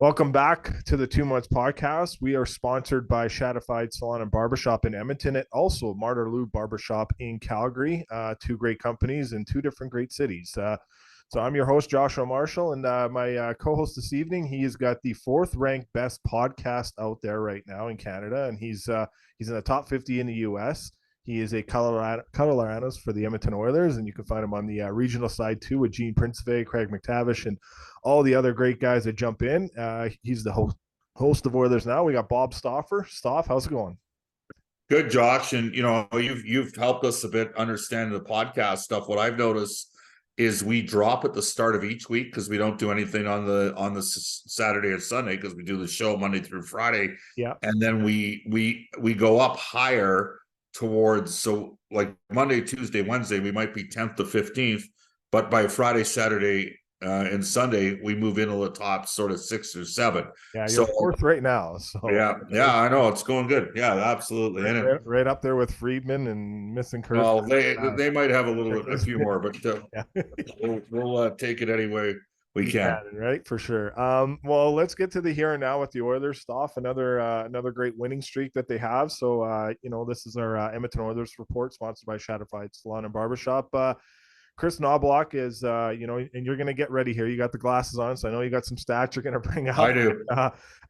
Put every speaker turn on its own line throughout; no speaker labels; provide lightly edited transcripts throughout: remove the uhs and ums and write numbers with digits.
Welcome back to the 2 Months Podcast. We are sponsored by Shadified Salon and Barbershop in Edmonton and also Marterloo Barbershop in Calgary. Two great companies in two different great cities. So I'm your host, Joshua Marshall, and my co-host this evening, he's got the fourth ranked best podcast out there right now in Canada, and he's in the top 50 in the U.S. He is a Colorado's for the Edmonton Oilers, and you can find him on the regional side too with Gene Principe, Craig McTavish, and all the other great guys that jump in. He's the host of Oilers Now. We got Bob Stauffer. Staff, how's it going?
Good, Josh, and you've helped us a bit understand the podcast stuff. What I've noticed is we drop at the start of each week because we don't do anything on the Saturday or Sunday because we do the show Monday through Friday.
Yeah,
and then we go up higher towards, so like Monday, Tuesday, Wednesday, we might be 10th to 15th, but by Friday, Saturday, and Sunday, we move into the top sort of 6 or 7.
Yeah, you're fourth right now. So
yeah, I know it's going good. Yeah, absolutely.
Right up there with Friedman and missing Kirk.
Well, they might have a few more, but yeah. we'll take it anyway we can.
Right, for sure. Well, let's get to the here and now with the Oilers stuff. Another great winning streak that they have. So this is our Edmonton Oilers report, sponsored by Shadified Salon and Barbershop. Chris Knobloch is, and you're going to get ready here. You got the glasses on, so I know you got some stats you're going to bring out.
I do.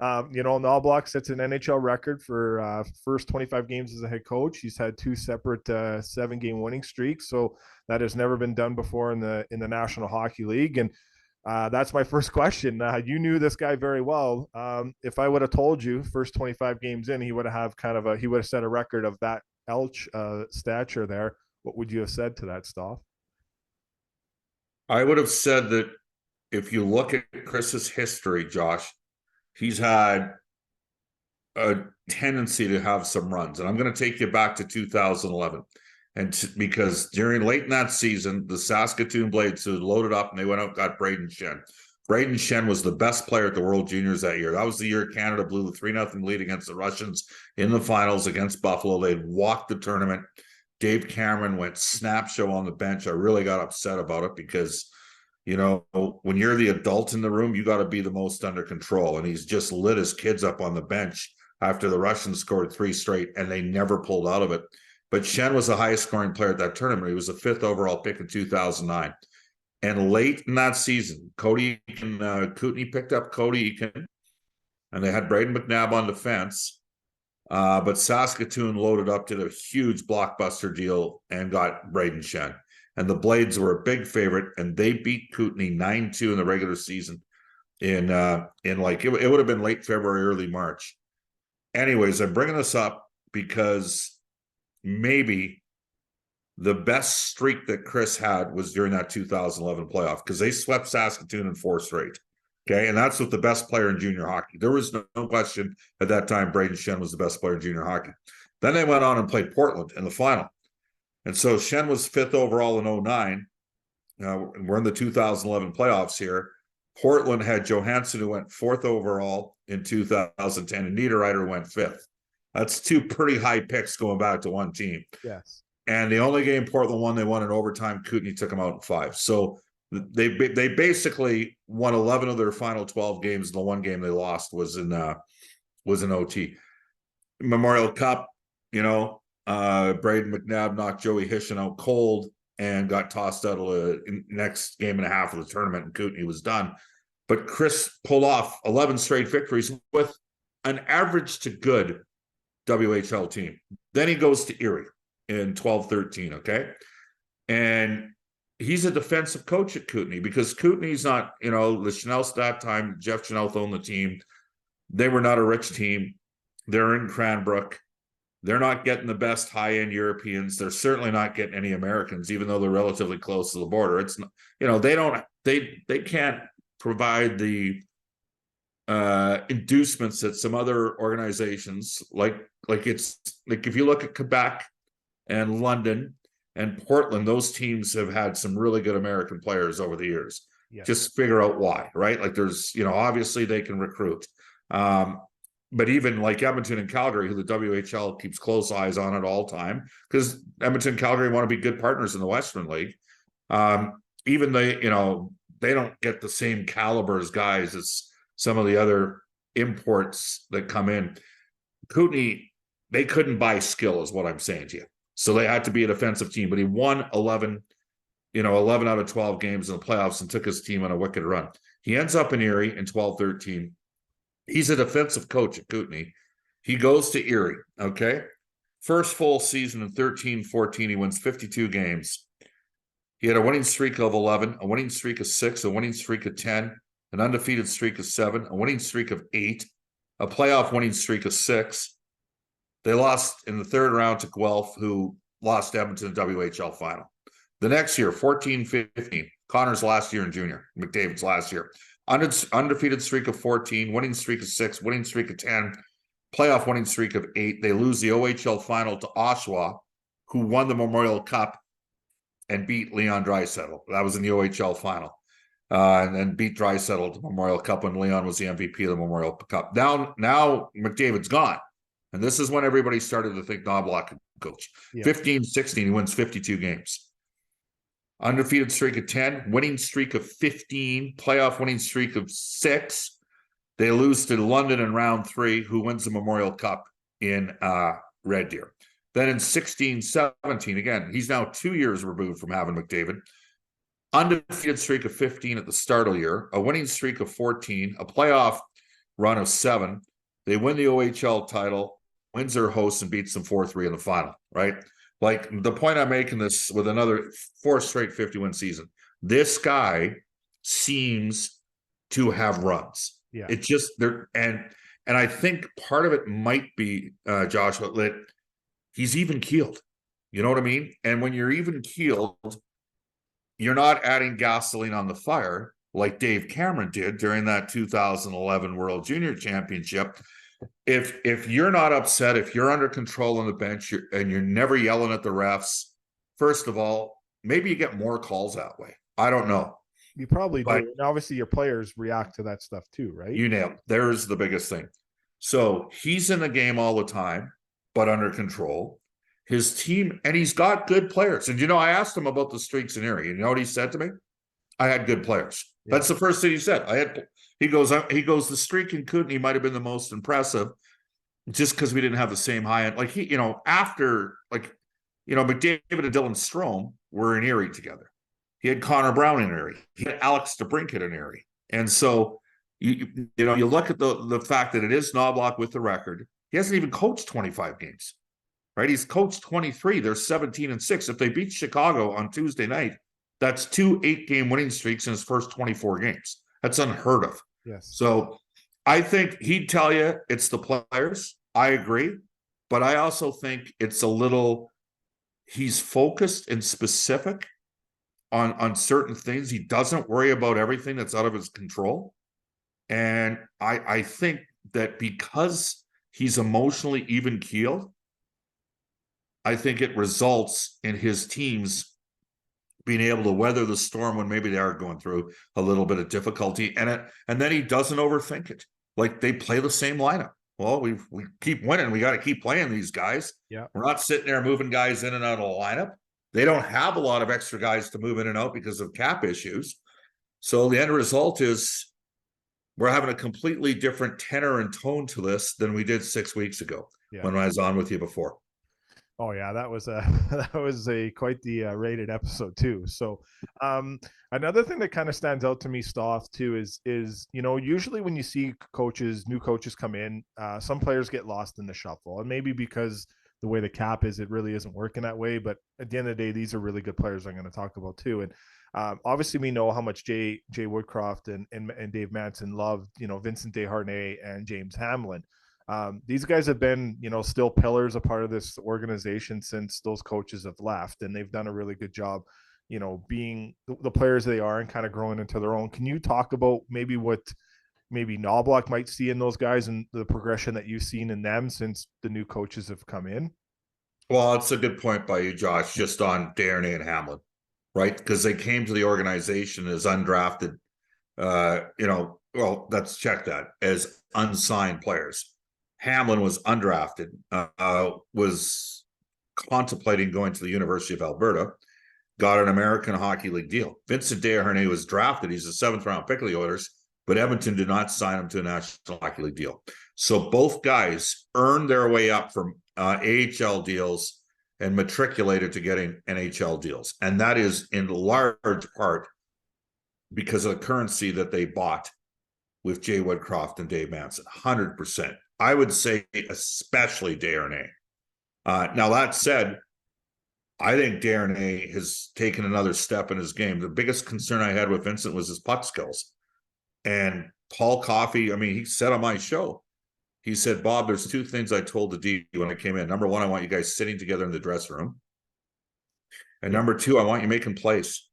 Knobloch sets an NHL record for first 25 games as a head coach. He's had two separate 7-game winning streaks, so that has never been done before in the National Hockey League. And that's my first question. You knew this guy very well. If I would have told you first 25 games in, he would have set a record of that Elch stature there. What would you have said to that, Stoff?
I would have said that if you look at Chris's history, Josh, he's had a tendency to have some runs. And I'm going to take you back to 2011. Because late in that season, the Saskatoon Blades had loaded up and they went out and got Braden Shen. Braden Shen was the best player at the World Juniors that year. That was the year Canada blew the 3-0 lead against the Russians in the finals against Buffalo. They'd walked the tournament. Dave Cameron went snap show on the bench. I really got upset about it because, when you're the adult in the room, you got to be the most under control. And he's just lit his kids up on the bench after the Russians scored 3 straight and they never pulled out of it. But Shen was the highest scoring player at that tournament. He was the 5th overall pick in 2009. And late in that season, Kootenay picked up Cody Eakin, and they had Braden McNabb on defense. But Saskatoon loaded up, did a huge blockbuster deal, and got Braden Shen. And the Blades were a big favorite, and they beat Kootenay 9-2 in the regular season. It would have been late February, early March. Anyways, I'm bringing this up because maybe the best streak that Chris had was during that 2011 playoff because they swept Saskatoon in 4 straight. Okay, and that's with the best player in junior hockey. There was no question at that time Braden Shen was the best player in junior hockey. Then they went on and played Portland in the final. And so Shen was 5th overall in 2009. We're in the 2011 playoffs here. Portland had Johansson, who went 4th overall in 2010, and Niederreiter went 5th. That's 2 pretty high picks going back to one team.
Yes.
And the only game Portland won, they won in overtime. Kootenay took them out in 5. So they basically won 11 of their final 12 games. And the one game they lost was in OT. Memorial Cup, Braden McNabb knocked Joey Hishin out cold and got tossed out of the next game and a half of the tournament, and Kootenay was done. But Chris pulled off 11 straight victories with an average to good WHL team. Then he goes to Erie in 12-13, okay? And he's a defensive coach at Kootenay because Kootenay's not, the Chanel's that time, Jeff Chanel owned the team. They were not a rich team. They're in Cranbrook. They're not getting the best high-end Europeans. They're certainly not getting any Americans, even though they're relatively close to the border. It's not, they can't provide the inducements that some other organizations like if you look at Quebec and London and Portland, those teams have had some really good American players over the years. Yes. Just figure out why, right? Like there's, obviously they can recruit. But even like Edmonton and Calgary, who the WHL keeps close eyes on at all time, because Edmonton and Calgary want to be good partners in the Western League. Even they don't get the same caliber as guys as some of the other imports that come in. Kootenay, they couldn't buy skill, is what I'm saying to you. So they had to be a defensive team, but he won 11 out of 12 games in the playoffs and took his team on a wicked run. He ends up in Erie in 12-13. He's a defensive coach at Kootenay. He goes to Erie, okay? First full season in 13-14, he wins 52 games. He had a winning streak of 11, a winning streak of 6, a winning streak of 10, an undefeated streak of 7, a winning streak of 8, a playoff winning streak of 6. They lost in the third round to Guelph, who lost Edmonton WHL final. The next year, 14-15, Connor's last year in junior, McDavid's last year. Undefeated streak of 14, winning streak of 6, winning streak of 10, playoff winning streak of 8. They lose the OHL final to Oshawa, who won the Memorial Cup and beat Leon Draisaitl. That was in the OHL final. And then beat Draisaitl at the Memorial Cup when Leon was the MVP of the Memorial Cup. Now McDavid's gone. And this is when everybody started to think Knobloch could coach. Yeah. 15-16, he wins 52 games. Undefeated streak of 10, winning streak of 15, playoff winning streak of 6. They lose to London in round 3, who wins the Memorial Cup in Red Deer. Then in 16-17, again, he's now 2 years removed from having McDavid. Undefeated streak of 15 at the start of the year, a winning streak of 14, a playoff run of 7. They win the OHL title, wins their hosts, and beats them 4-3 in the final, right? Like, the point I'm making this with another 4 straight 50-win season. This guy seems to have runs.
Yeah.
It just there and I think part of it might be Joshua, that he's even keeled. You know what I mean? And when you're even keeled, you're not adding gasoline on the fire like Dave Cameron did during that 2011 World Junior Championship. If you're not upset, if you're under control on the bench and you're never yelling at the refs, first of all, maybe you get more calls that way. I don't know.
You probably do. And obviously your players react to that stuff too, right?
You nailed it. There's the biggest thing. So he's in the game all the time, but under control. His team, and he's got good players. And, I asked him about the streaks in Erie. You know what he said to me? I had good players. Yeah. That's the first thing he said. He goes, the streak in Kootenay might have been the most impressive just because we didn't have the same high end. Like, McDavid and Dylan Strome were in Erie together. He had Connor Brown in Erie. He had Alex DeBrincat in Erie. And so, you look at the fact that it is Knobloch with the record. He hasn't even coached 25 games, right? He's coached 23. They're 17-6. If they beat Chicago on Tuesday night, that's 2 8-game winning streaks in his first 24 games. That's unheard of.
Yes.
So I think he'd tell you it's the players. I agree. But I also think it's he's focused and specific on certain things. He doesn't worry about everything that's out of his control. And I think that because he's emotionally even keeled, I think it results in his teams being able to weather the storm when maybe they are going through a little bit of difficulty. And then he doesn't overthink it. Like, they play the same lineup. Well, we keep winning. We got to keep playing these guys.
Yeah.
We're not sitting there moving guys in and out of the lineup. They don't have a lot of extra guys to move in and out because of cap issues. So the end result is we're having a completely different tenor and tone to this than we did 6 weeks ago when I was on with you before.
Oh yeah, that was quite the rated episode too. So another thing that kind of stands out to me, Stauf, too, is usually when you see new coaches come in, some players get lost in the shuffle, and maybe because the way the cap is, it really isn't working that way. But at the end of the day, these are really good players I'm going to talk about too. And obviously we know how much Jay Woodcroft and Dave Manson loved, Vincent Desharnais and James Hamlin. These guys have been, still pillars, a part of this organization since those coaches have left, and they've done a really good job, being the players they are and kind of growing into their own. Can you talk about maybe what Knobloch might see in those guys and the progression that you've seen in them since the new coaches have come in?
Well, it's a good point by you, Josh, just on Desharnais and Hamlin, right? Because they came to the organization as undrafted, let's check that, as unsigned players. Hamlin was undrafted, was contemplating going to the University of Alberta, got an American Hockey League deal. Vincent Desharnais was drafted. He's a 7th-round pick of the Oilers, but Edmonton did not sign him to a National Hockey League deal. So both guys earned their way up from AHL deals and matriculated to getting NHL deals. And that is in large part because of the currency that they bought with Jay Woodcroft and Dave Manson. 100%. I would say especially Desharnais. Now, that said, I think Desharnais has taken another step in his game. The biggest concern I had with Vincent was his puck skills. And Paul Coffey, I mean, he said on my show, he said, Bob, there's two things I told the D when I came in. Number one, I want you guys sitting together in the dressing room. And number two, I want you making plays.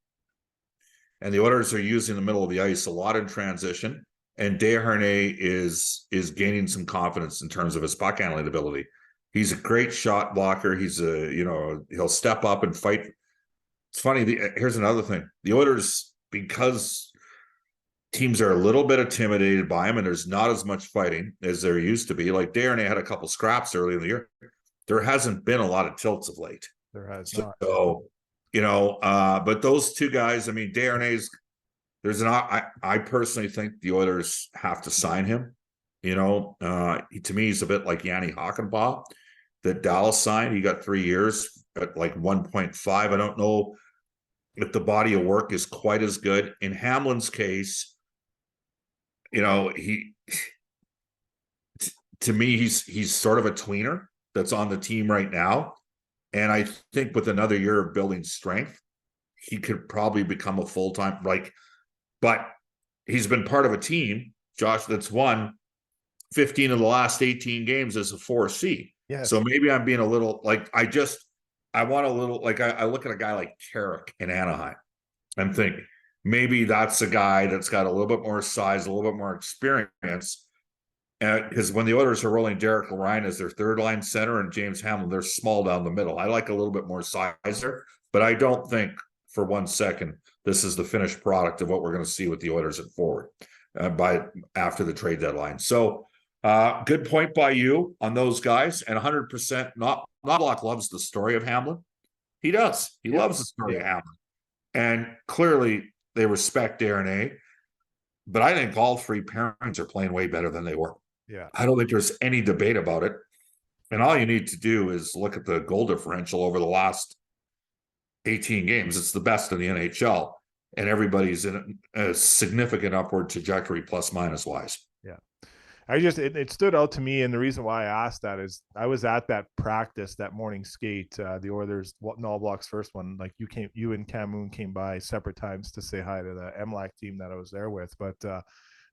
And the Oilers are using the middle of the ice a lot in transition. And Desharnais is gaining some confidence in terms of his puck handling ability. He's a great shot blocker. He's he'll step up and fight. It's funny. Here's another thing. The Oilers, because teams are a little bit intimidated by him and there's not as much fighting as there used to be. Like Desharnais had a couple scraps early in the year. There hasn't been a lot of tilts of late.
There has not.
So, but those two guys, I mean, Desharnais, I personally think the Oilers have to sign him. To me, he's a bit like Yanni Hakanpää that Dallas signed. He got 3 years at like 1.5. I don't know if the body of work is quite as good. In Hamlin's case, to me, he's sort of a tweener that's on the team right now. And I think with another year of building strength, he could probably become a full-time, but he's been part of a team, Josh, that's won 15 of the last 18 games as a 4C.
Yeah.
So maybe I'm being a little I want a little, I look at a guy like Carrick in Anaheim and think maybe that's a guy that's got a little bit more size, a little bit more experience. Because when the Oilers are rolling Derek Lorine as their third line center and James Hamlin, they're small down the middle. I like a little bit more size there, but I don't think for 1 second this is the finished product of what we're going to see with the Oilers at forward after the trade deadline. So good point by you on those guys, and 100% Knobloch loves the story of Hamlin. He does. He loves the story of Hamlin, and clearly they respect Desharnais. But I think all three pairings are playing way better than they were.
Yeah,
I don't think there's any debate about it. And all you need to do is look at the goal differential over the last 18 games. It's the best in the NHL, and everybody's in a significant upward trajectory, plus minus wise.
Yeah. It stood out to me, and the reason why I asked that is I was at that practice, that morning skate, the Oilers, Knobloch's first one. Like you and Cameroon came by separate times to say hi to the MLAC team that I was there with. But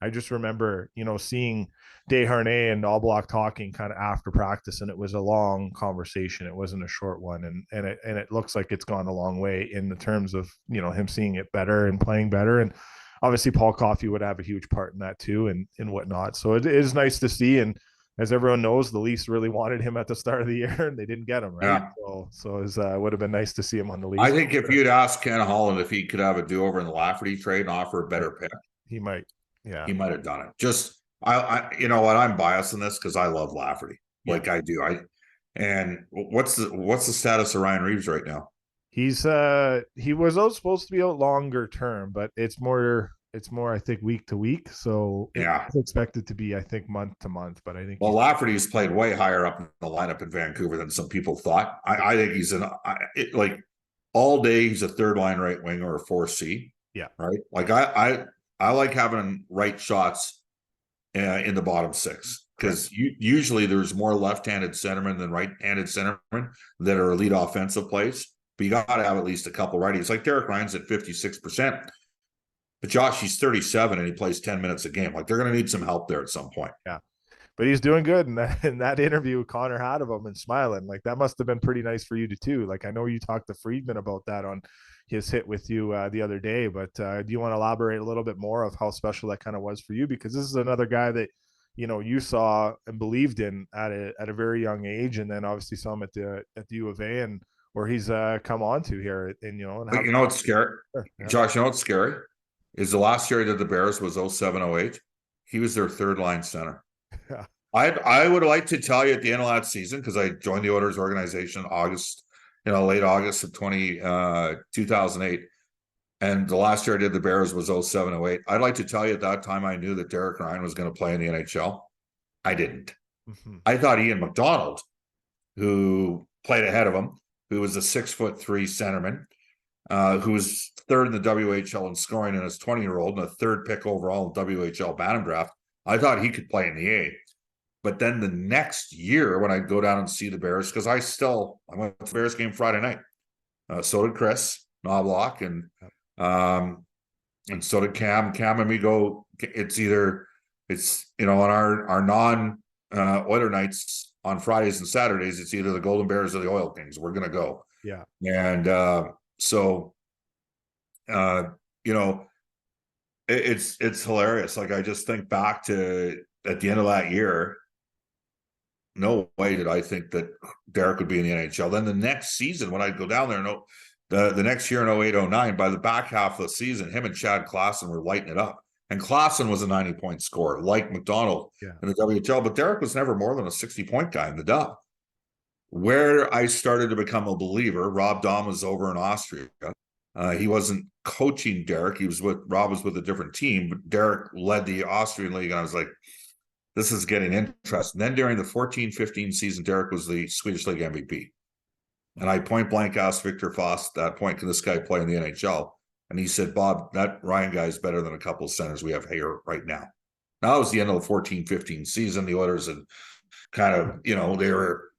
I just remember, seeing Desharnais and Knobloch talking kind of after practice, and it was a long conversation. It wasn't a short one, and it looks like it's gone a long way in the terms of him seeing it better and playing better. And obviously Paul Coffey would have a huge part in that too, and whatnot. So it is nice to see. And as everyone knows, the Leafs really wanted him at the start of the year, and they didn't get him, right? Yeah. So it would have been nice to see him on the Leafs.
I think if you'd asked Ken Holland if he could have a do-over in the Lafferty trade and offer a better pick,
he might. Yeah,
he might have done it. Just I you know what? I'm biased in this because I love Lafferty, like I do. And what's the status of Ryan Reeves right now?
He was supposed to be out longer term, but it's more I think week to week. So it's expected to be, I think, month to month. But I think
Lafferty's played way higher up in the lineup in Vancouver than some people thought. I think he's all day he's a third line right wing or a 4C.
Yeah.
Right. Like I like having right shots in the bottom six, because usually there's more left-handed centermen than right-handed centermen that are elite offensive plays. But you got to have at least a couple righties. Like Derek Ryan's at 56%. But Josh, he's 37 and he plays 10 minutes a game. Like they're going to need some help there at some point.
Yeah. But he's doing good. And in that interview, Connor had of him and smiling. Like that must have been pretty nice for you too. Like I know you talked to Friedman about that on his hit with you the other day. But do you want to elaborate a little bit more of how special that kind of was for you? Because this is another guy that you saw and believed in at a very young age, and then obviously saw him at the U of A, and where he's come on to here. And
what's scary, Josh, what's scary is the last year he did the Bears was 07-08. He was their third line center.
Yeah.
I would like to tell you at the end of that season, because I joined the Oilers organization in August, late August of 2008. And the last year I did the Bears was 07-08. I'd like to tell you at that time I knew that Derek Ryan was going to play in the NHL. I didn't.
Mm-hmm.
I thought Ian McDonald, who played ahead of him, who was a 6'3" centerman, who was third in the WHL in scoring in his 20-year-old and a third pick overall in WHL Bantam draft. I thought he could play in the A. But then the next year, when I'd go down and see the Bears, because I went to the Bears game Friday night. So did Chris Knobloch, and so did Cam. Cam and me go. It's on our non Oiler nights on Fridays and Saturdays. It's either the Golden Bears or the Oil Kings. We're gonna go.
Yeah.
And it's hilarious. Like, I just think back to at the end of that year. No way did I think that Derek would be in the NHL. Then the next season, when I'd go down there, the next year in 08-09, by the back half of the season, him and Chad Klassen were lighting it up. And Klassen was a 90-point scorer, like McDonald in the WHL, but Derek was never more than a 60-point guy in the dub. Where I started to become a believer, Rob Dahm was over in Austria. He wasn't coaching Derek. Rob was with a different team, but Derek led the Austrian league, and I was like, this is getting interesting. Then during the 14-15 season, Derek was the Swedish League MVP. And I point blank asked Victor Foss at that point, can this guy play in the NHL? And he said, Bob, that Ryan guy is better than a couple of centers we have here right now. Now, that was the end of the 14-15 season. The Oilers had kind of, they were,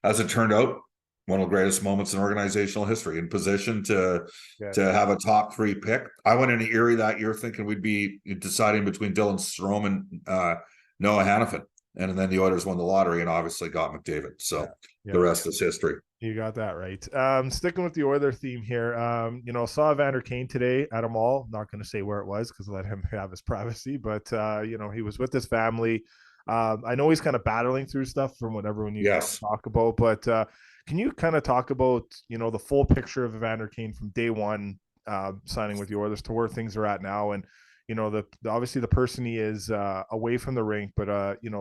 as it turned out, one of the greatest moments in organizational history, in position to have a top 3 pick. I went into Erie that year thinking we'd be deciding between Dylan Strome and Noah Hannafin. And then the Oilers won the lottery and obviously got McDavid. So the rest is history.
You got that right. Sticking with the Oiler theme here, saw Evander Kane today at a mall. Not going to say where it was because let him have his privacy, but he was with his family. I know he's kind of battling through stuff from what everyone you talk about, but can you kind of talk about, the full picture of Evander Kane from day one, signing with the Oilers to where things are at now, and obviously the person he is away from the rink, but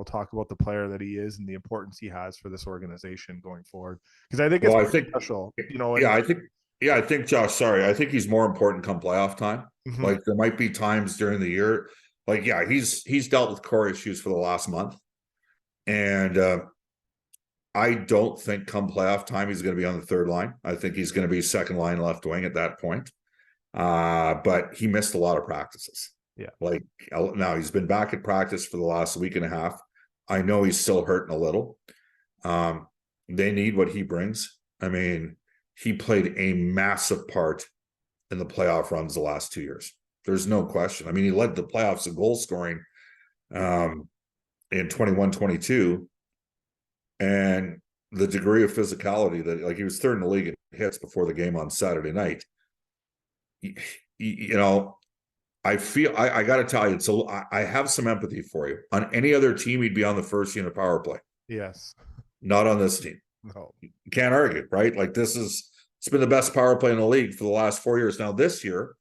talk about the player that he is and the importance he has for this organization going forward. Because I think it's special.
I think Josh. Sorry, I think he's more important come playoff time. Mm-hmm. Like, there might be times during the year, like, he's dealt with core issues for the last month, and I don't think come playoff time he's going to be on the third line. I think he's going to be second line left wing at that point. But he missed a lot of practices.
Yeah.
Like, now he's been back at practice for the last week and a half. I know he's still hurting a little. They need what he brings. I mean, he played a massive part in the playoff runs the last 2 years. There's no question. I mean, he led the playoffs in goal scoring in 21-22. And the degree of physicality that, like, he was third in the league in hits before the game on Saturday night. I feel I got to tell you, I have some empathy for you. On any other team, he'd be on the first unit power play.
Yes.
Not on this team.
No.
You can't argue, right? Like, it's been the best power play in the league for the last 4 years. Now, this year,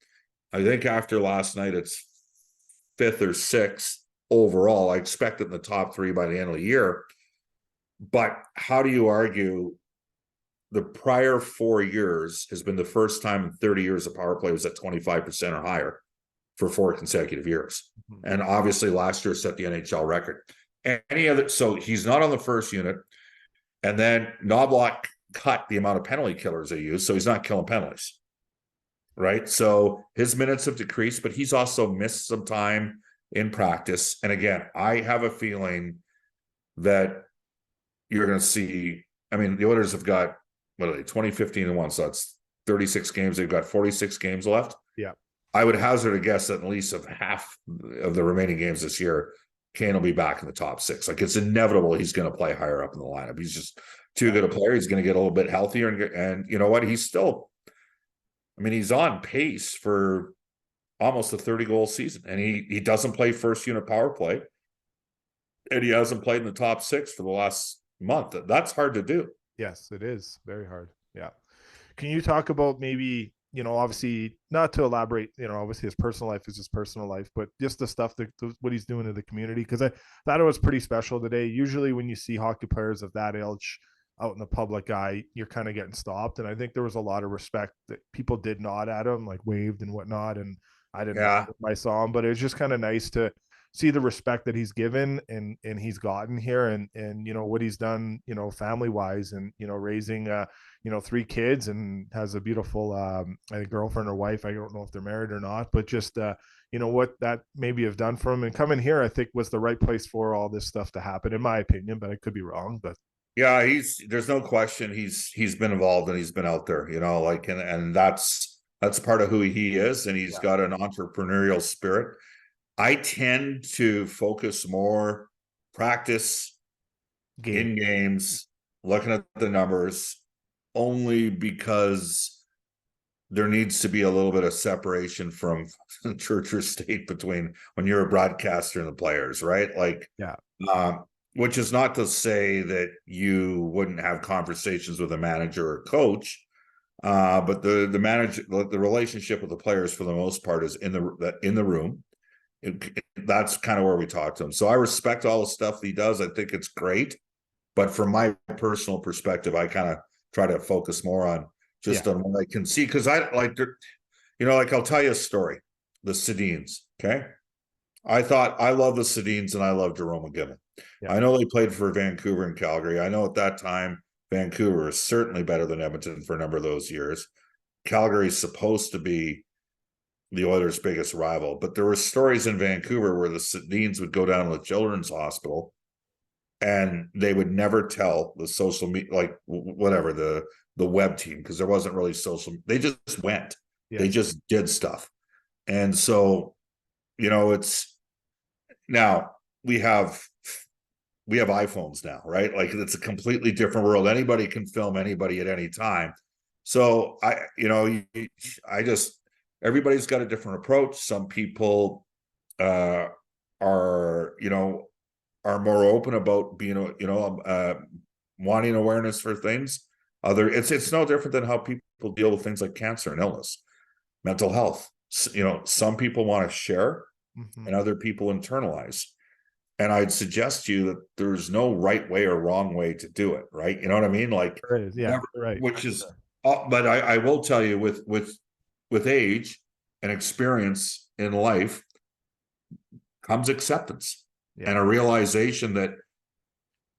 I think after last night, it's 5th or 6th overall. I expect it in the top 3 by the end of the year. But how do you argue the prior 4 years has been the first time in 30 years a power play was at 25% or higher for 4 consecutive years? Mm-hmm. And obviously last year set the NHL record. So he's not on the first unit. And then Knobloch cut the amount of penalty killers they use, so he's not killing penalties. Right? So his minutes have decreased, but he's also missed some time in practice. And again, I have a feeling that you're going to see, I mean, the Oilers have got, 20-15-1, so that's 36 games. They've got 46 games left.
Yeah.
I would hazard a guess that at least of half of the remaining games this year, Kane will be back in the top 6. Like, it's inevitable he's going to play higher up in the lineup. He's just too good a player. He's going to get a little bit healthier. And you know what? He's on pace for almost a 30-goal season. And he doesn't play first unit power play. And he hasn't played in the top 6 for the last month. That's hard to do.
Yes, it is very hard. Yeah. Can you talk about maybe, obviously not to elaborate, obviously his personal life is his personal life, but just the stuff what he's doing in the community? Because I thought it was pretty special today. Usually when you see hockey players of that age, out in the public eye, you're kind of getting stopped. And I think there was a lot of respect that people did nod at him, like waved and whatnot. And I didn't nod
Yeah.
if I saw him, but it was just kind of nice to see the respect that he's given and he's gotten here, and you know what he's done, you know, family wise, and you know, raising you know, 3 kids, and has a beautiful I think girlfriend or wife. I don't know if they're married or not, but just you know what that maybe have done for him, and coming here I think was the right place for all this stuff to happen, in my opinion, but I could be wrong. But
Yeah, there's no question he's been involved and he's been out there, you know, like and that's part of who he is, and he's
yeah,
got an entrepreneurial spirit. I tend to focus more practice
game,
in games, looking at the numbers, only because there needs to be a little bit of separation from church or state between when you're a broadcaster and the players, right? Like,
yeah,
which is not to say that you wouldn't have conversations with a manager or coach, but the manager, the relationship with the players for the most part is in the room. That's kind of where we talk to him. So I respect all the stuff that he does. I think it's great, but from my personal perspective, I kind of try to focus more on
yeah,
just on what I can see, because I like, you know, like I'll tell you a story. The Sedins, okay? I love the Sedins and I love Jerome McGinley.
yeah,
I know they played for Vancouver and Calgary. I know at that time Vancouver was certainly better than Edmonton for a number of those years. Calgary is supposed to be the Oilers' biggest rival, but there were stories in Vancouver where the Sedins would go down to the children's hospital and they would never tell the social media, like whatever, the web team, because there wasn't really social. They just went. They
yes,
just did stuff. And so, you know, it's now we have iPhones now, right? Like it's a completely different world. Anybody can film anybody at any time. So I just, everybody's got a different approach. Some people are, you know, are more open about being, wanting awareness for things. It's no different than how people deal with things like cancer and illness, mental health. You know, some people want to share
mm-hmm.
and other people internalize. And I'd suggest to you that there's no right way or wrong way to do it, right? You know what I mean? Like,
There is, yeah,
never,
right,
which is, but I will tell you, with age and experience in life comes acceptance
yeah,
and a realization that,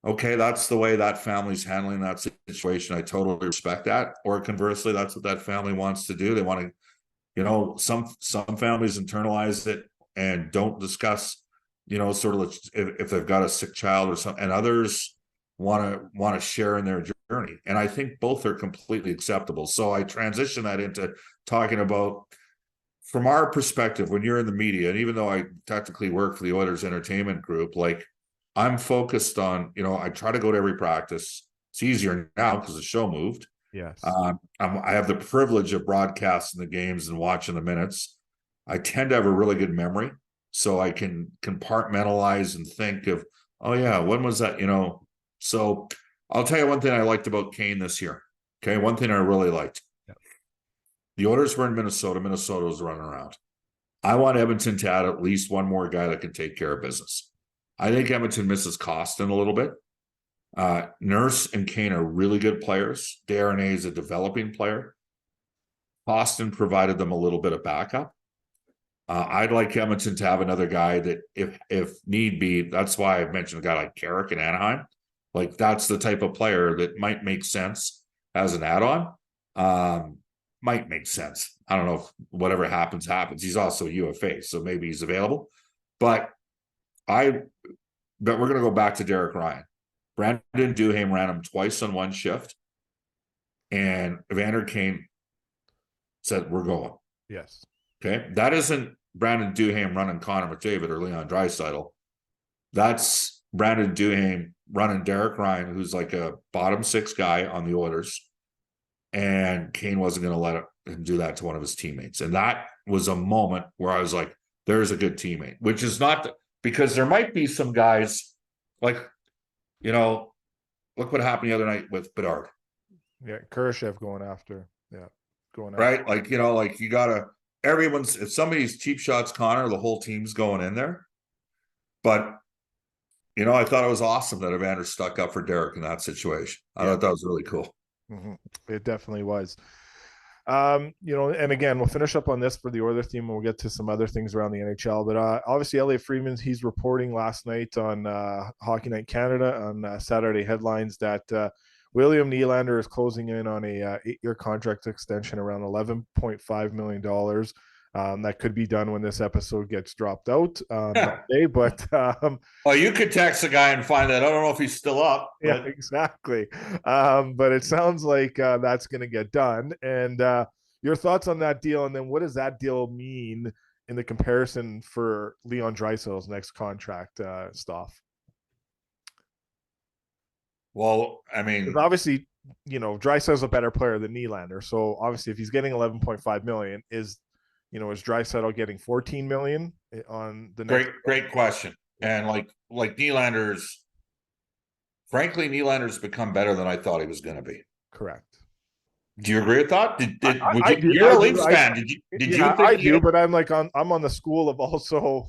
okay, that's the way that family's handling that situation. I totally respect that. Or conversely, that's what that family wants to do. They want to, you know, some families internalize it and don't discuss, you know, sort of if they've got a sick child or something, and others want to share in their journey. And I think both are completely acceptable. So I transition that into talking about, from our perspective, when you're in the media, and even though I technically work for the Oilers Entertainment Group, like I'm focused on, you know, I try to go to every practice. It's easier now because the show moved.
yes,
I have the privilege of broadcasting the games and watching the minutes. I tend to have a really good memory, so I can compartmentalize and think of, oh yeah, when was that? You know, so I'll tell you one thing I liked about Kane this year. Okay, one thing I really liked.
yeah,
The Oilers were in Minnesota. Minnesota was running around. I want Edmonton to add at least one more guy that can take care of business. I think Edmonton misses Costin a little bit. Nurse and Kane are really good players. Darren A is a developing player. Boston provided them a little bit of backup. I'd like Edmonton to have another guy that, if need be, that's why I mentioned a guy like Carrick in Anaheim. Like that's the type of player that might make sense as an add-on. Might make sense. I don't know if whatever happens. He's also a UFA, so maybe he's available. But we're going to go back to Derek Ryan. Brandon Duhaime ran him twice on one shift, and Evander Kane said, "We're going."
yes,
Okay, that isn't Brandon Duhaime running Connor McDavid or Leon Draisaitl. That's Brandon Duhaime running Derek Ryan, who's like a bottom six guy on the Oilers, and Kane wasn't going to let him do that to one of his teammates. And that was a moment where I was like, "There's a good teammate," which is not because there might be some guys like, you know, look what happened the other night with Bedard.
yeah. Kurashev going after, yeah, going after,
Right? Like, you know, like you gotta, if somebody's cheap shots Connor, the whole team's going in there. But I thought it was awesome that Evander stuck up for Derek in that situation. I thought that was really cool.
Mm-hmm. It definitely was. And again, we'll finish up on this for the Oilers team and we'll get to some other things around the NHL. But obviously, Elliot Friedman, he's reporting last night on Hockey Night Canada on Saturday headlines that William Nylander is closing in on a 8-year contract extension around $11.5 million. That could be done when this episode gets dropped out Monday, but
well, you could text the guy and find that. I don't know if he's still up.
But... Yeah, exactly. But it sounds like that's going to get done. And your thoughts on that deal, and then what does that deal mean in the comparison for Leon Draisaitl's next contract, Staff?
Well, I mean,
obviously, Draisaitl's a better player than Nylander. So obviously, if he's getting $11.5 million, is Draisaitl getting $14 million on the next?
Great question. And like Nylander's, frankly, Nylander's become better than I thought he was going to be.
Correct.
Do you agree with that? You're a Leafs fan. Did you think
I do, but I'm I'm on the school of also,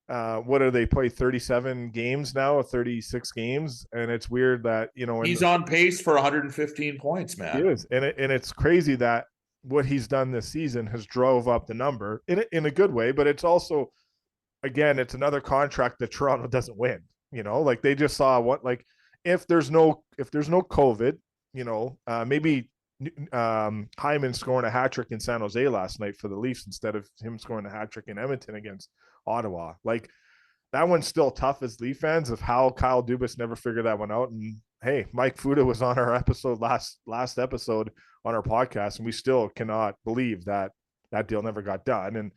what do they play 37 games now or 36 games? And it's weird that,
he's on pace for 115 points, man.
He is. And it's crazy that what he's done this season has drove up the number in a good way, but it's also, again, it's another contract that Toronto doesn't win. Like they just saw if there's no COVID, maybe Hyman scoring a hat trick in San Jose last night for the Leafs instead of him scoring a hat trick in Edmonton against Ottawa. Like that one's still tough as Leaf fans of how Kyle Dubas never figured that one out. And hey, Mike Fuda was on our episode last episode on our podcast, and we still cannot believe that deal never got done. And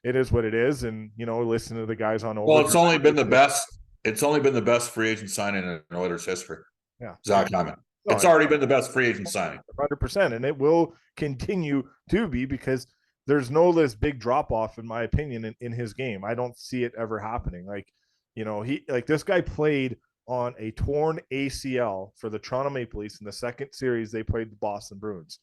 it is what it is. And listen to the guys on.
Well, it's only been the best. It's only been the best free agent signing in Oilers history.
Yeah,
Zach Hyman. It's already been the best free agent signing.
100%, and it will continue to be because there's no this big drop off, in my opinion, in his game. I don't see it ever happening. This guy played on a torn ACL for the Toronto Maple Leafs in the second series they played the Boston Bruins.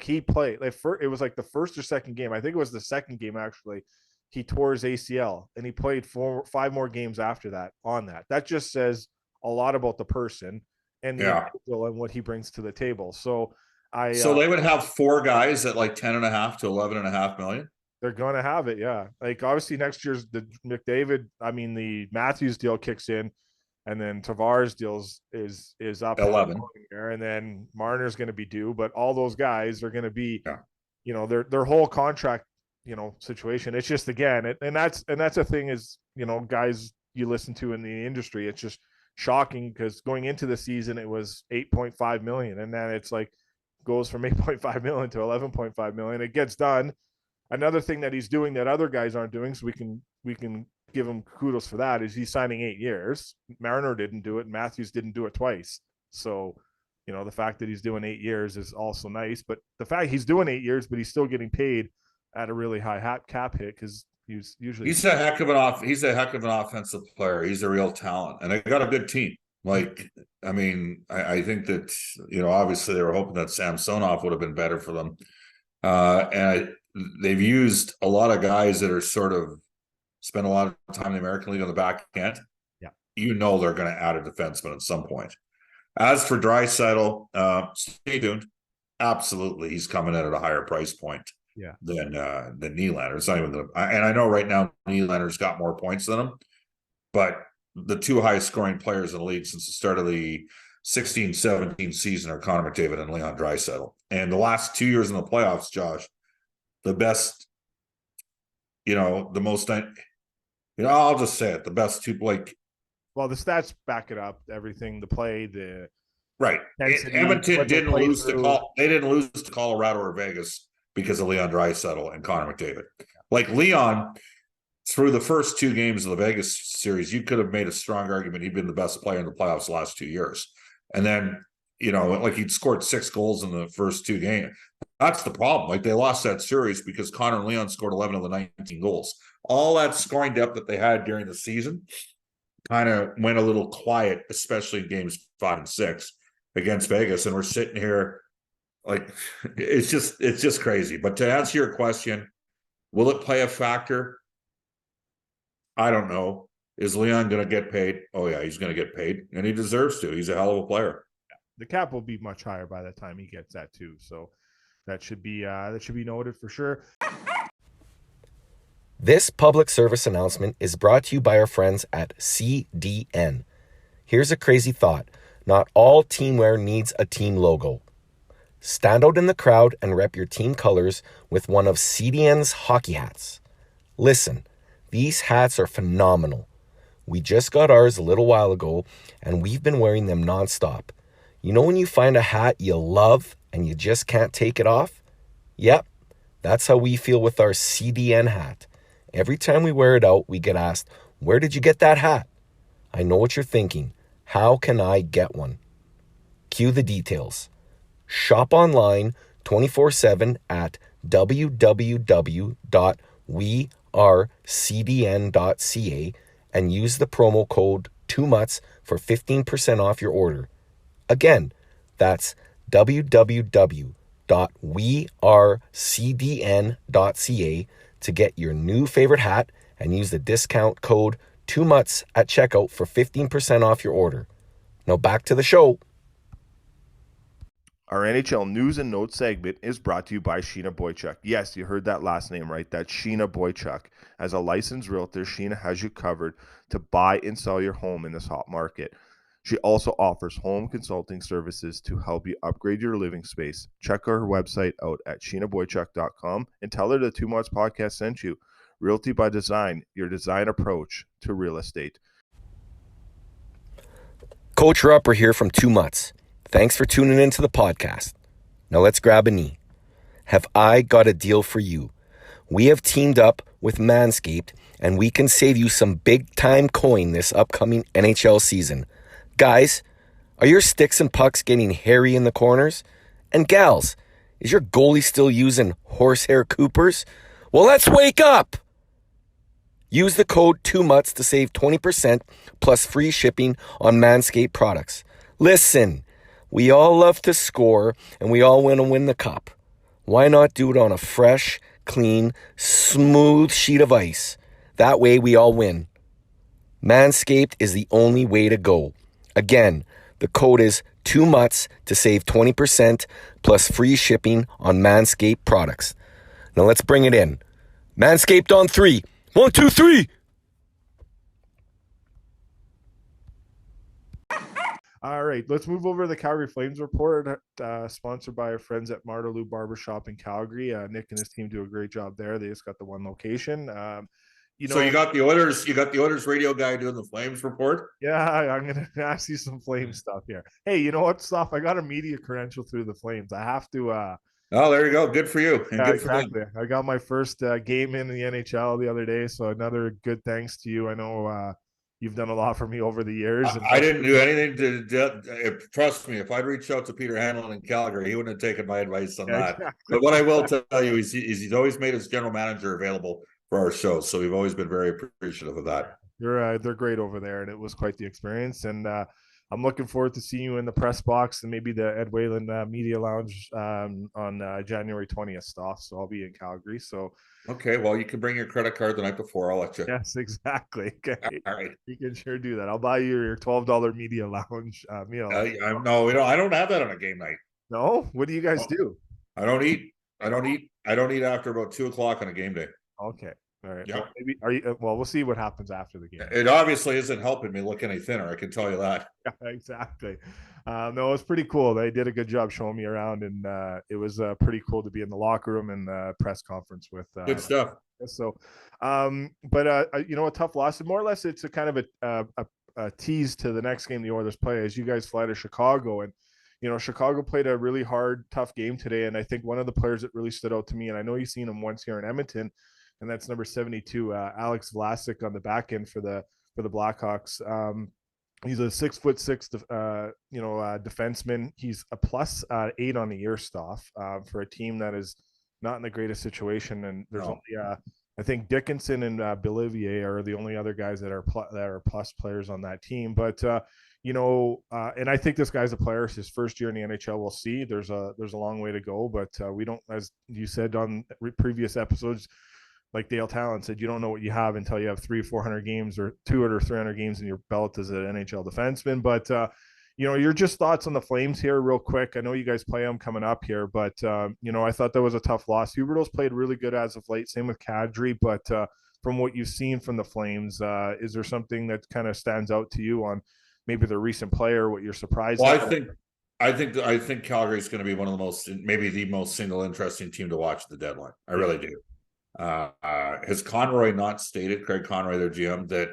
He played it was like the first or second game. I think it was the second game actually. He tore his ACL and he played 5 more games after that on that. That just says a lot about the person and and what he brings to the table. So
they would have 4 guys at like 10.5 to 11.5 million.
They're going to have it. Yeah. Obviously next year's the the Matthews deal kicks in and then Tavares deals is up
11
year, and then Marner's going to be due, but all those guys are going to be, their whole contract, situation. It's just, again, and that's the thing is, guys you listen to in the industry, it's just shocking because going into the season, it was 8.5 million. And then it's goes from 8.5 million to 11.5 million. It gets done. Another thing that he's doing that other guys aren't doing, so we can give him kudos for that, is he's signing 8 years. Marner didn't do it. Matthews didn't do it twice. So, the fact that he's doing 8 years is also nice, but the fact he's doing 8 years, but he's still getting paid at a really high cap hit because he's
a heck of an offensive player. He's a real talent, and they got a good team. I think that obviously they were hoping that Samsonov would have been better for them, and they've used a lot of guys that are sort of spent a lot of time in the American League on the back end.
Yeah,
they're going to add a defenseman at some point. As for Draisaitl, stay tuned. Absolutely, he's coming in at a higher price point.
Yeah.
Than Nylander. It's not even and I know right now Nylander's got more points than him, but the 2 highest scoring players in the league since the start of the 16-17 season are Connor McDavid and Leon Draisaitl. And the last 2 years in the playoffs, Josh, the best, the most, I'll just say it, the best 2
well, the stats back it up, everything, the play, the
right. Edmonton didn't lose they didn't lose to Colorado or Vegas because of Leon Draisaitl and Connor McDavid. Leon, through the first 2 games of the Vegas series, you could have made a strong argument he'd been the best player in the playoffs the last 2 years. And then, he'd scored 6 goals in the first 2 games. That's the problem. They lost that series because Connor and Leon scored 11 of the 19 goals. All that scoring depth that they had during the season kind of went a little quiet, especially in games 5 and 6 against Vegas. And we're sitting here it's just crazy. But to answer your question, will it play a factor? I don't know. Is Leon going to get paid? Oh yeah, he's going to get paid, and he deserves to. He's a hell of a player.
The cap will be much higher by the time he gets that too. So that should be noted for sure.
This public service announcement is brought to you by our friends at CDN. Here's a crazy thought. Not all teamwear needs a team logo. Stand out in the crowd and rep your team colors with one of CDN's hockey hats. Listen, these hats are phenomenal. We just got ours a little while ago, and we've been wearing them nonstop. You know when you find a hat you love and you just can't take it off? Yep, that's how we feel with our CDN hat. Every time we wear it out, we get asked, "Where did you get that hat?" I know what you're thinking. How can I get one? Cue the details. Shop online 24/7 at www.wearecdn.ca and use the promo code 2mutts for 15% off your order. Again, that's www.wearecdn.ca to get your new favorite hat and use the discount code 2mutts at checkout for 15% off your order. Now back to the show.
Our NHL News and Notes segment is brought to you by Sheena Boychuk. Yes, you heard that last name right. That's Sheena Boychuk. As a licensed realtor, Sheena has you covered to buy and sell your home in this hot market. She also offers home consulting services to help you upgrade your living space. Check her website out at sheenaboychuk.com and tell her the Two Months Podcast sent you. Realty by Design, your design approach to real estate.
Coach Rupper here from 2 Mutts. Thanks for tuning into the podcast. Now let's grab a knee. Have I got a deal for you? We have teamed up with Manscaped, and we can save you some big-time coin this upcoming NHL season. Guys, are your sticks and pucks getting hairy in the corners? And gals, is your goalie still using horsehair Coopers? Well, let's wake up! Use the code 2mutts to save 20% plus free shipping on Manscaped products. Listen, we all love to score and we all want to win the cup. Why not do it on a fresh, clean, smooth sheet of ice? That way we all win. Manscaped is the only way to go. Again, the code is 2mutts to save 20% plus free shipping on Manscaped products. Now let's bring it in. Manscaped on 3. 1, 2, 3.
All right, let's move over to the Calgary Flames report, sponsored by our friends at Martelou Barbershop in Calgary. Nick and his team do a great job there. They just got the one location.
So you got the Oilers radio guy doing the Flames report.
Yeah, I'm gonna ask you some Flames stuff here. Hey, you know what, stuff? I got a media credential through the Flames. I have to.
Oh, there you go. Good for you, and
Yeah,
good for them.
exactly. I got my first game in the NHL the other day, so another good thanks to you. I know you've done a lot for me over the years.
I didn't do anything to trust me. If I'd reached out to Peter Hanlon in Calgary, he wouldn't have taken my advice on that.
Exactly.
But what I will tell you is he's always made his general manager available for our show, so we've always been very appreciative of that.
They're great over there, and it was quite the experience. And I'm looking forward to seeing you in the press box and maybe the Ed Whalen Media Lounge on January 20th stuff. So I'll be in Calgary. So
okay, well, you can bring your credit card the night before. I'll let you.
yes, exactly. Okay,
all right,
you can sure do that. I'll buy you your $12 Media Lounge meal.
No, we don't. I don't have that on a game night.
No, what do you guys do?
I don't eat after about 2:00 on a game day.
Okay. All right.
Yeah.
Well, maybe are you? Well, we'll see what happens after the game.
It obviously isn't helping me look any thinner. I can tell you that.
Yeah, exactly. No, it was pretty cool. They did a good job showing me around, and it was pretty cool to be in the locker room and the press conference with.
Good stuff.
So, but you know, a tough loss. More or less, it's a kind of a tease to the next game the Oilers play as you guys fly to Chicago. And you know, Chicago played a really hard, tough game today. And I think one of the players that really stood out to me, and I know you've seen him once here in Edmonton, and that's number 72, Alex Vlasic on the back end for the Blackhawks. He's a 6'6", defenseman. He's a plus 8 on the year, Staff, for a team that is not in the greatest situation. And there's only, I think Dickinson and Bolivier are the only other guys that are plus players on that team. But and I think this guy's a player. It's his first year in the NHL. We'll see. There's a long way to go, but we don't, as you said on previous episodes, like Dale Talon said, you don't know what you have until you have 300-400 games or 200 or 300 games in your belt as an NHL defenseman. But your just thoughts on the Flames here, real quick. I know you guys play them coming up here, but I thought that was a tough loss. Huberdeau's played really good as of late. Same with Kadri, but from what you've seen from the Flames, is there something that kind of stands out to you on maybe the recent player? What you're surprised?
Well, I think Calgary is going to be one of the most, maybe the most single interesting team to watch at the deadline. I really do. Has Conroy not stated, Craig Conroy, their GM, that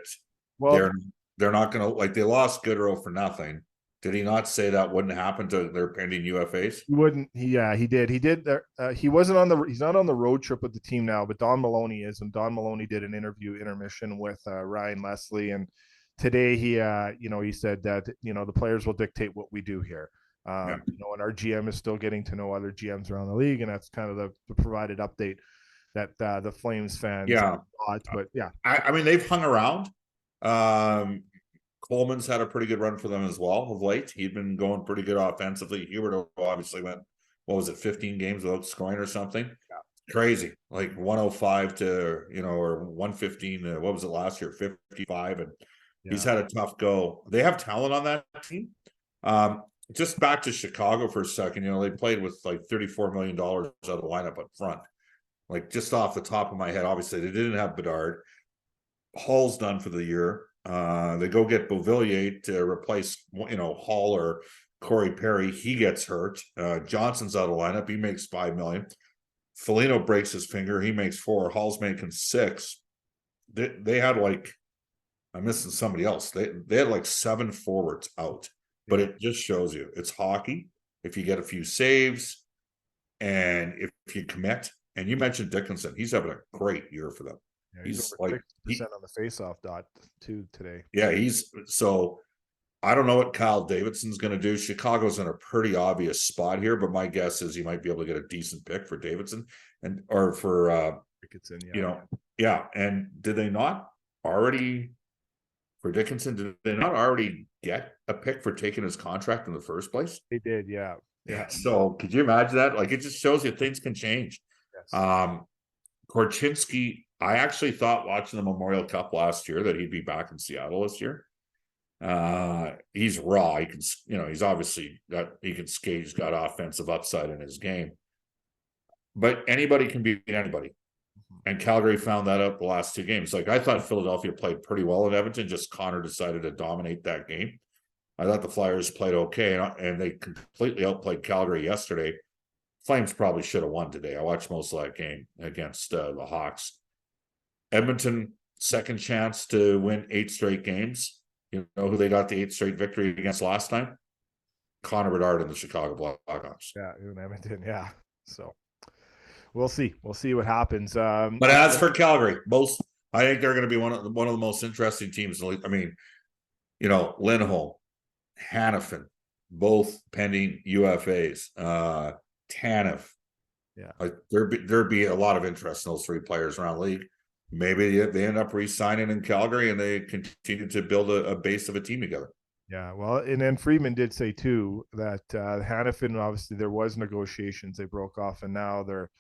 they're not going to, like, they lost Goodrow for nothing? Did he not say that wouldn't happen to their pending UFAs?
He wouldn't. He did. He did. He wasn't on the. He's not on the road trip with the team now, but Don Maloney is, and Don Maloney did an intermission with Ryan Leslie, and today he said that the players will dictate what we do here. And our GM is still getting to know other GMs around the league, and that's kind of the provided update that the Flames fans thought. But
I mean, they've hung around. Coleman's had a pretty good run for them as well of late. He'd been going pretty good offensively. Hubert obviously went, 15 games without scoring or something?
Yeah.
Crazy. Like 105 to, or 115. What was it last year? 55. And he's had a tough go. They have talent on that team. Just back to Chicago for a second. They played with like $34 million out of the lineup up front. Like, just off the top of my head, obviously they didn't have Bedard. Hall's done for the year. They go get Beauvillier to replace, Hall or Corey Perry. He gets hurt. Johnson's out of lineup. He makes $5 million. Foligno breaks his finger. He makes $4 million. Hall's making $6 million. They had I'm missing somebody else. They had 7 forwards out, but it just shows you it's hockey. If you get a few saves and if you commit, and you mentioned Dickinson, he's having a great year for them.
Yeah, he's over 60% on the faceoff dot too today.
Yeah, so I don't know what Kyle Davidson's going to do. Chicago's in a pretty obvious spot here, but my guess is you might be able to get a decent pick for Davidson or for
Dickinson.
And did they not already for Dickinson? Did they not already get a pick for taking his contract in the first place?
They did, yeah.
So could you imagine that? It just shows you things can change.
Yes.
Korchinski, I actually thought watching the Memorial Cup last year that he'd be back in Seattle this year. He's raw. He can, he's obviously he can skate. He's got offensive upside in his game. But anybody can beat anybody. And Calgary found that out the last 2 games. I thought Philadelphia played pretty well in Edmonton. Just Connor decided to dominate that game. I thought the Flyers played okay, and they completely outplayed Calgary yesterday. Flames probably should have won today. I watched most of that game against the Hawks. Edmonton, second chance to win 8 straight games. You know who they got the 8th straight victory against last time? Connor Bedard and the Chicago Blackhawks.
Yeah, in Edmonton, yeah. So we'll see. We'll see what happens.
But as for Calgary, I think they're going to be one of the most interesting teams. I mean, Lindholm, Hannafin, both pending UFAs. Tanev.
Yeah.
There'd be a lot of interest in those 3 players around the league. Maybe they end up re-signing in Calgary and they continue to build a base of a team together.
Yeah, well, and then Friedman did say too that Hannafin, obviously there was negotiations, they broke off, and now they're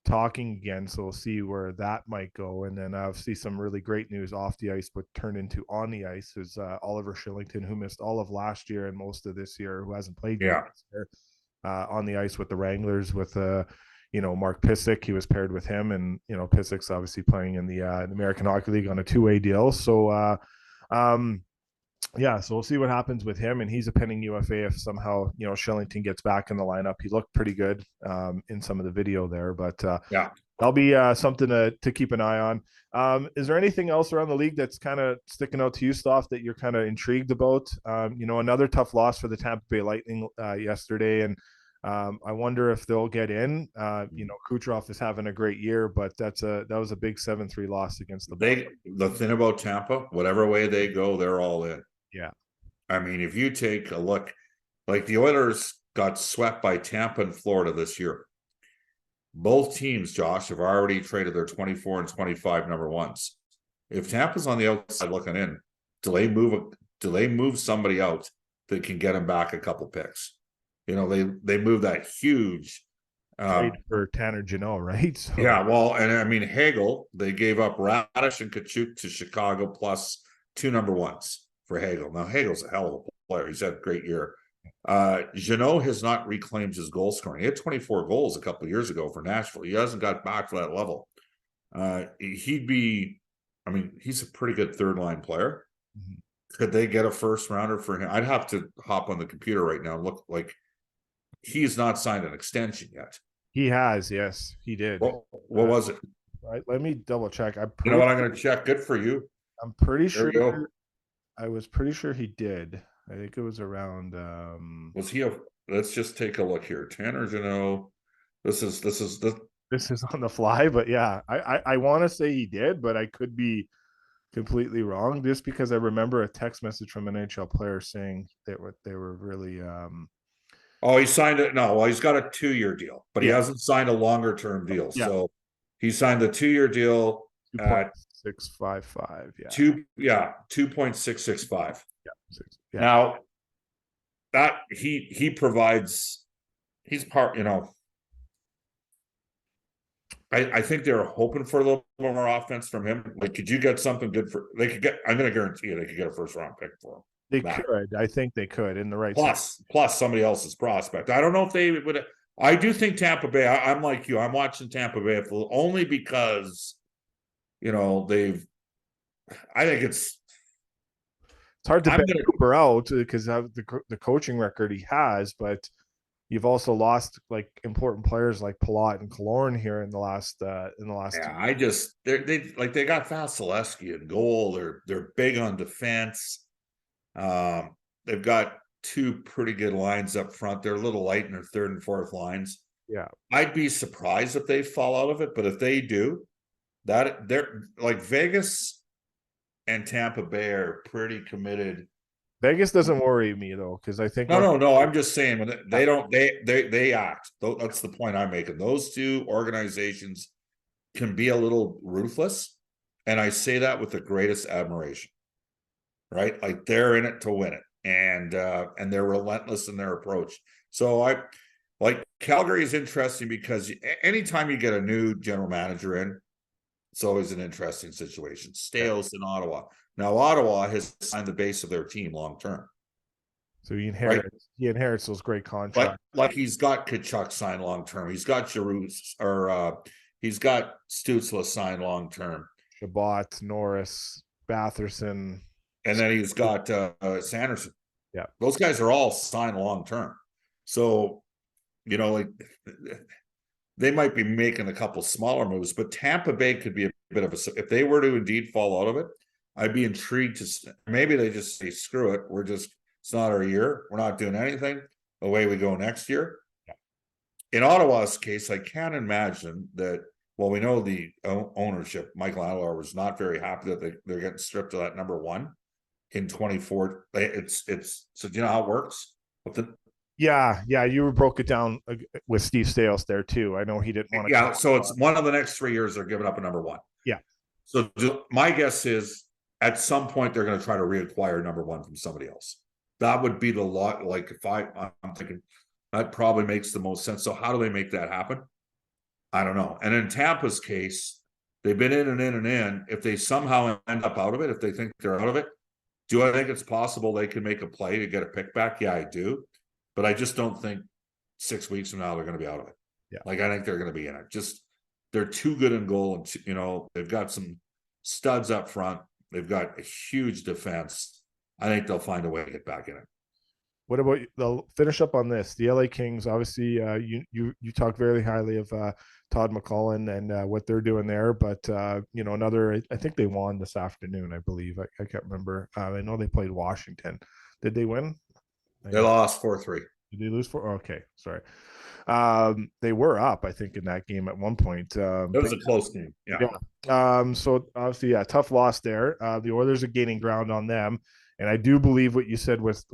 talking again. So we'll see where that might go. And then obviously some really great news off the ice, but turned into on the ice is Oliver Shillington, who missed all of last year and most of this year, who hasn't played yet this year, on the ice with the Wranglers with Mark Pysyk. He was paired with him, and Pysyk's obviously playing in the American Hockey League on a 2-way deal. So so we'll see what happens with him, and he's a pending UFA if somehow Shillington gets back in the lineup. He looked pretty good in some of the video there, but that'll be something to keep an eye on. Is there anything else around the league that's kind of sticking out to you, Stauf, that you're kind of intrigued about? Another tough loss for the Tampa Bay Lightning yesterday, and I wonder if they'll get in. Kucherov is having a great year, but that was a big 7-3 loss against the
thing about Tampa, whatever way they go, they're all in.
Yeah.
I mean, if you take a look, the Oilers got swept by Tampa and Florida this year. Both teams, Josh, have already traded their 24 and 25 number ones. If Tampa's on the outside looking in, do they move somebody out that can get them back a couple picks? They moved that huge
trade for Tanner Jeannot, right? So,
yeah, well, and I mean Hagel, they gave up Radish and Kachuk to Chicago plus 2 number ones for Hagel. Now Hagel's a hell of a player. He's had a great year. Jeannot has not reclaimed his goal scoring. He had 24 goals a couple of years ago for Nashville. He hasn't got back to that level. He'd be, I mean, he's a pretty good third line player.
Mhm.
Could they get a first rounder for him? I'd have to hop on the computer right now and look. Like, he's not signed an extension yet.
He has, yes, he did.
What was it?
Right, let me double check.
You know what? I'm going to check. Good for you.
I'm pretty
There
sure.
you go.
I was pretty sure he did. I think it was around.
Was he a? Let's just take a look here. Tanner Jeannot. This is
on the fly, but yeah, I want to say he did, but I could be completely wrong. Just because I remember a text message from an NHL player saying that they were really.
Oh, he signed it. No, well, he's got a 2-year deal, but he hasn't signed a longer term deal.
Yeah.
So he signed a 2-year deal at
2.655. Yeah.
2.665.
Yeah.
Now that he provides, he's part, I think they're hoping for a little more offense from him. Like, could you get something good for? They could get. I'm going to guarantee you they could get a first round pick for him.
They could. I think they could in the right.
Plus somebody else's prospect. I don't know if they would. I do think Tampa Bay. I'm like you. I'm watching Tampa Bay only because, they've. I think it's
hard to bet Cooper out because of the coaching record he has, but you've also lost like important players like Palat and Killorn here in the last. Yeah,
they got Vasilevsky in goal. They're big on defense. They've got 2 pretty good lines up front. They're a little light in their third and fourth lines.
Yeah,
I'd be surprised if they fall out of it, but if they do, that they're like Vegas and Tampa Bay are pretty committed.
Vegas doesn't worry me though, because I think
no. I'm just saying when they act. That's the point I'm making. Those 2 organizations can be a little ruthless, and I say that with the greatest admiration. Right, like they're in it to win it, and they're relentless in their approach. So I like Calgary is interesting because anytime you get a new general manager in, it's always an interesting situation. Stales in Ottawa. Now Ottawa has signed the base of their team long term.
So he inherits those great contracts.
Like he's got Kachuk signed long term. He's got Giroux he's got Stützle signed long term.
Chabot, Norris, Batherson.
And then he's got Sanderson.
Yeah.
Those guys are all signed long term. So, like they might be making a couple smaller moves, but Tampa Bay could be a bit of if they were to indeed fall out of it, I'd be intrigued maybe they just say, screw it. It's not our year. We're not doing anything. Away we go next year.
Yeah.
In Ottawa's case, I can't imagine that. Well, we know the ownership, Michael Adler, was not very happy that they're getting stripped of that number 1. In 24, it's so do you know how it works?
Yeah, you broke it down with Steve Stales there too. I know he didn't want to.
Yeah, so it's one of the next 3 years they're giving up a number 1.
Yeah.
So my guess is at some point they're going to try to reacquire number 1 from somebody else. That would be the lot. Like if I'm thinking that probably makes the most sense. So how do they make that happen? I don't know. And in Tampa's case, they've been in and in and in. If they somehow end up out of it, if they think they're out of it. Do I think it's possible they can make a play to get a pick back? Yeah, I do. But I just don't think 6 weeks from now they're going to be out of it.
Yeah.
Like I think they're going to be in it. Just they're too good in goal. And, they've got some studs up front. They've got a huge defense. I think they'll find a way to get back in it.
What about they'll finish up on this? The LA Kings, obviously, you talk very highly of Todd McCullough and what they're doing there, but another. I think they won this afternoon. I believe I can't remember. I know they played Washington. Did they win?
They lost 4-3.
Did they lose 4? Okay, sorry. They were up, I think, in that game at one point.
It was a close game. Yeah.
So obviously, tough loss there. The Oilers are gaining ground on them. And I do believe what you said with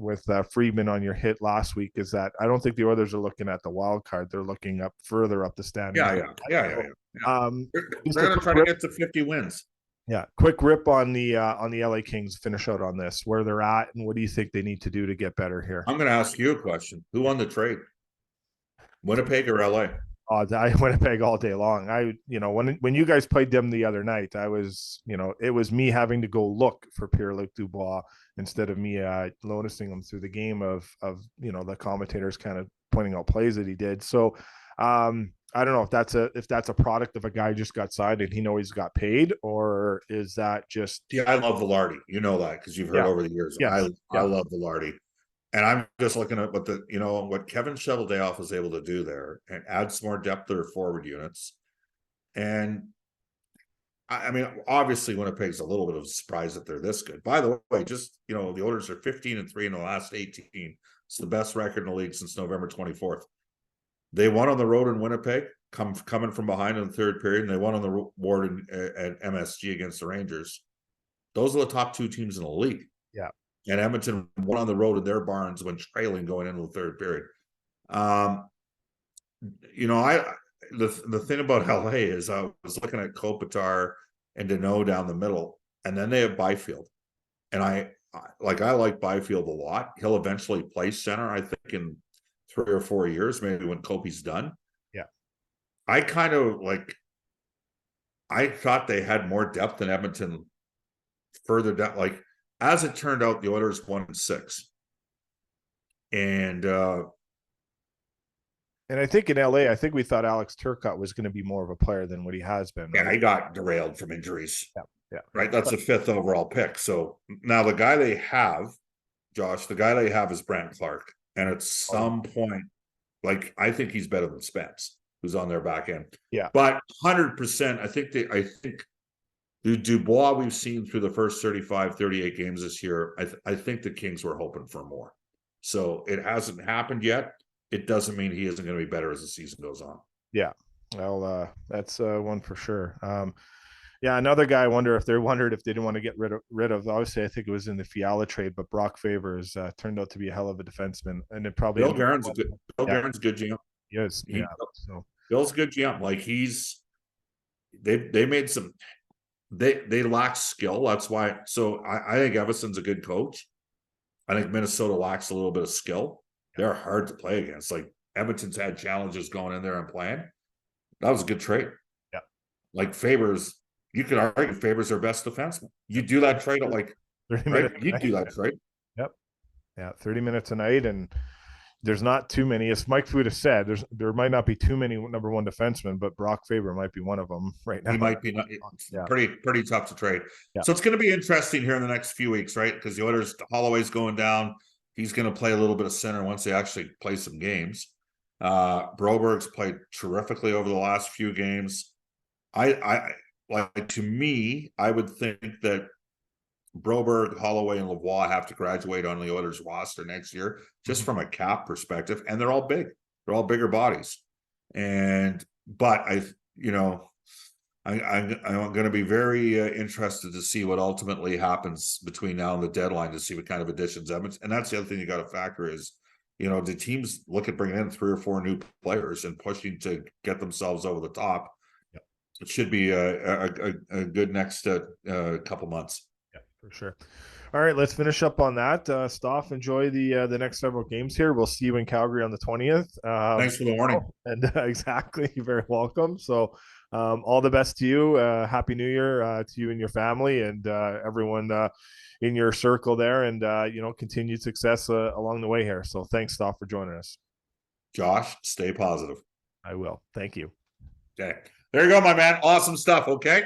Friedman on your hit last week is that I don't think the Oilers are looking at the wild card. They're looking up further up the standings.
Yeah. They're going to try to get to 50 wins.
Yeah. Quick rip on the LA Kings. Finish out on this, where they're at, and what do you think they need to do to get better here?
I'm going to ask you a question. Who won the trade? Winnipeg or LA?
Oh, I Winnipeg all day long. When you guys played them the other night, I was, it was me having to go look for Pierre-Luc Dubois instead of me noticing him through the game of the commentators kind of pointing out plays that he did. So I don't know if that's a product of a guy who just got signed and he knows he's got paid, or is that just?
Yeah, I love Velarde. You know that because you've heard over the years.
Yes.
I love Velarde. And I'm just looking at what Kevin Cheveldayoff was able to do there and add some more depth to their forward units. And I mean, obviously Winnipeg's a little bit of a surprise that they're this good. By the way, the Oilers are 15-3 in the last 18. It's the best record in the league since November 24th. They won on the road in Winnipeg, coming from behind in the third period, and they won on the road at MSG against the Rangers. Those are the top two teams in the league.
Yeah.
And Edmonton won on the road in their barns when trailing going into the third period. The thing about LA is I was looking at Kopitar and Deneau down the middle, and then they have Byfield. And I like Byfield a lot. He'll eventually play center, I think, in 3 or 4 years, maybe when Kopi's done.
Yeah.
I thought they had more depth than Edmonton further down. As it turned out, the Oilers won 6. And
I think in LA, I think we thought Alex Turcotte was going to be more of a player than what he has been.
Right? Yeah, he got derailed from injuries.
Yeah.
Right. That's a 5th overall pick. So now the guy they have, Josh, is Brant Clark. And at some point, I think he's better than Spence, who's on their back end.
Yeah.
But 100%, I think the Dubois we've seen through the first 35, 38 games this year, I think the Kings were hoping for more. So it hasn't happened yet. It doesn't mean he isn't going to be better as the season goes on.
Yeah. Well, that's one for sure. Another guy, I wonder if they didn't want to get rid of, obviously I think it was in the Fiala trade, but Brock Favors turned out to be a hell of a defenseman. And it probably
Bill Guerin's a good GM.
He is.
Bill's a good GM. They made some. They lack skill. That's why. So I think Everson's a good coach. I think Minnesota lacks a little bit of skill. They're hard to play against. Edmonton's had challenges going in there and playing. That was a good trade.
Yeah.
Favors, you could argue Favors their best defenseman. You do that trade at 30 minutes. You do that trade.
Yep. Yeah, 30 minutes a night, and there's not too many. As Mike Fuda said, there might not be too many number one defensemen, but Brock Faber might be one of them right now.
He might be pretty tough to trade.
Yeah.
So it's going to be interesting here in the next few weeks, right? Because the Oilers, Holloway's going down. He's going to play a little bit of center once they actually play some games. Broberg's played terrifically over the last few games. To me, I would think that Broberg, Holloway, and Lavoie have to graduate on the Oilers roster next year, just from a cap perspective, and they're all big. They're all bigger bodies. But I'm going to be very interested to see what ultimately happens between now and the deadline, to see what kind of additions Edmonton. And that's the other thing you got to factor is, do teams look at bringing in 3 or 4 new players and pushing to get themselves over the top?
Yep.
It should be a good next couple months.
Yeah, for sure. All right, let's finish up on that. Staff, enjoy the next several games here. We'll see you in Calgary on the 20th.
Thanks for the warning.
And exactly, you're very welcome. So all the best to you. Happy New Year to you and your family, and everyone in your circle there, and continued success along the way here. So thanks, Staff, for joining us.
Josh, stay positive.
I will. Thank you.
Okay. There you go, my man. Awesome stuff. Okay.